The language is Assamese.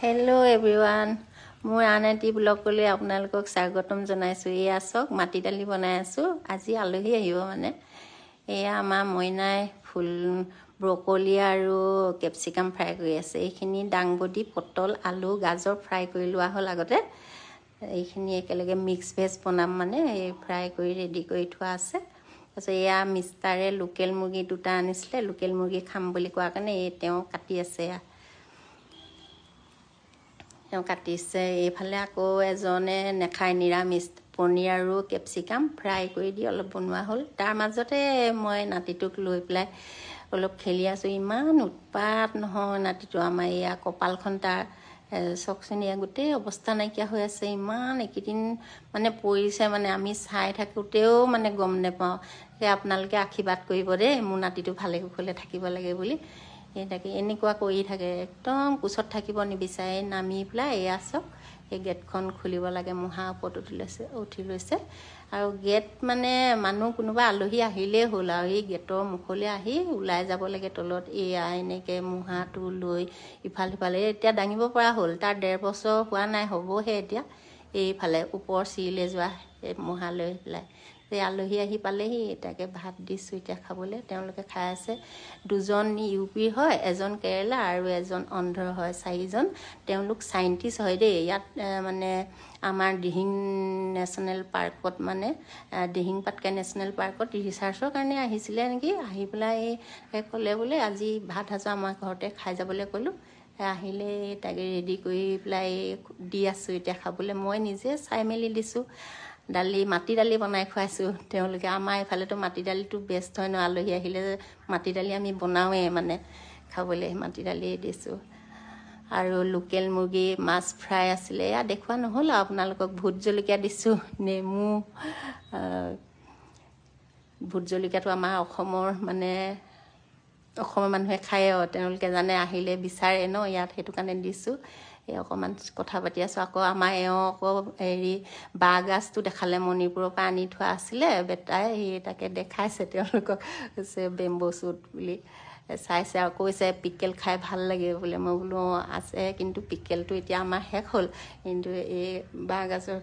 Hello everyone. মোৰ আনটি ব্লগলৈ আপোনালোকক স্বাগতম জনাইছো। এয়া চক মাটি দালি বনাই আছো। আজি আলহী আহিব মানে। এয়া আমাৰ মইনাই ফুল ব্ৰকলি আৰু কেপচিকাম ফ্ৰাই কৰি আছে। এইখিনি ডাংবডি, পটল, আলু, গাজৰ ফ্ৰাই কৰি লোৱা হ'ল আগতে। এইখিনি একেলগে মিক্স ভেজ বনাম মানে এই ফ্ৰাই কৰি ৰেডি কৰি থোৱা আছে। তাৰপিছত এয়া মিষ্টাৰে লোকেল মুৰ্গী দুটা আনিছিলে। লোকেল মুৰ্গী খাম বুলি কোৱা কাৰণে তেওঁ কাটি আছে। তেওঁ কাটিছে। এইফালে আকৌ এজনে নেখায় নিৰামিষ, পনীৰ আৰু কেপচিকাম ফ্ৰাই কৰি দি অলপ বনোৱা হ'ল। তাৰ মাজতে মই নাতিটোক লৈ পেলাই অলপ খেলি আছোঁ। ইমান উৎপাত নহয় নাতিটো আমাৰ। এয়া কপালখন তাৰ চকচোন, এয়া গোটেই অৱস্থা নাইকিয়া হৈ আছে। ইমান এইকেইদিন মানে পৰিছে মানে আমি চাই থাকোঁতেও মানে গম নাপাওঁ। সেই আপোনালোকে আশীৰ্বাদ কৰিব দেই, মোৰ নাতিটো ভালে কুশলে থাকিব লাগে বুলি। এই তাকে এনেকুৱা কৰি থাকে, একদম কোচত থাকিব নিবিচাৰে। নামি পেলাই এয়া চাওক, এই গেটখন খুলিব লাগে, মুহা ওপৰত উঠি লৈছে। আৰু গেট মানে মানুহ কোনোবা আলহী আহিলেই হ'ল আৰু এই গেটৰ মুখলৈ আহি ওলাই যাব লাগে তলত। এয়া এনেকৈ মুহাটো লৈ ইফাল সিফালে এতিয়া দাঙিব পৰা হ'ল। তাৰ 1.5 বছৰ হোৱা নাই, হ'বহে এতিয়া। এইফালে ওপৰ চিৰিলৈ যোৱা এই মুহা লৈ পেলাই এই আলহী আহি পালেহি। তাকে ভাত দিছোঁ এতিয়া খাবলৈ। তেওঁলোকে খাই আছে। 2জন ইউপিৰ হয়, এজন কেৰেলা আৰু এজন অন্ধ্ৰ হয়। 4জন। তেওঁলোক চাইণ্টিষ্ট হয় দেই। ইয়াত মানে আমাৰ দিহিং নেশ্যনেল পাৰ্কত মানে দিহিং পাটকাই নেশ্যনেল পাৰ্কত ৰিচাৰ্চৰ কাৰণে আহিছিলে নেকি। আহি পেলাই ক'লে বোলে আজি ভাত সাঁজো আমাৰ ঘৰতে খাই যাবলৈ ক'লোঁ। আহিলে তাকে ৰেডি কৰি পেলাই দি আছোঁ এতিয়া খাবলৈ। মই নিজে চাই মেলি দিছোঁ। মাটি দালি বনাই খুৱাইছোঁ তেওঁলোকে। আমাৰ এইফালেতো মাটি দালিটো বেষ্ট হয় ন, আলহী আহিলে মাটি দালি আমি বনাওঁৱেই মানে খাবলৈ। মাটি দালি দিছোঁ আৰু লোকেল মুৰ্গী মাছ ফ্ৰাই আছিলে। এয়া দেখুওৱা নহ'ল আৰু আপোনালোকক। ভোট জলকীয়া দিছোঁ, নেমু। ভোট জলকীয়াটো আমাৰ অসমৰ মানে অসমৰ মানুহে খায় আৰু তেওঁলোকে জানে, আহিলে বিচাৰে ন ইয়াত, সেইটো কাৰণে দিছোঁ। এই অকণমান কথা পাতি আছোঁ। আকৌ আমাৰ আকৌ বাঁহগাজটো দেখালে, মণিপুৰৰ পৰা আনি থোৱা আছিলে বেটাই, তাকে দেখাইছে তেওঁলোকক। কৈছে বেম্বো শ্বুট বুলি চাইছে আৰু কৈছে পিকেল খাই ভাল লাগে বোলে। মই বোলো আছে, কিন্তু পিকেলটো এতিয়া আমাৰ শেষ হ'ল। কিন্তু এই বাঁহগাজৰ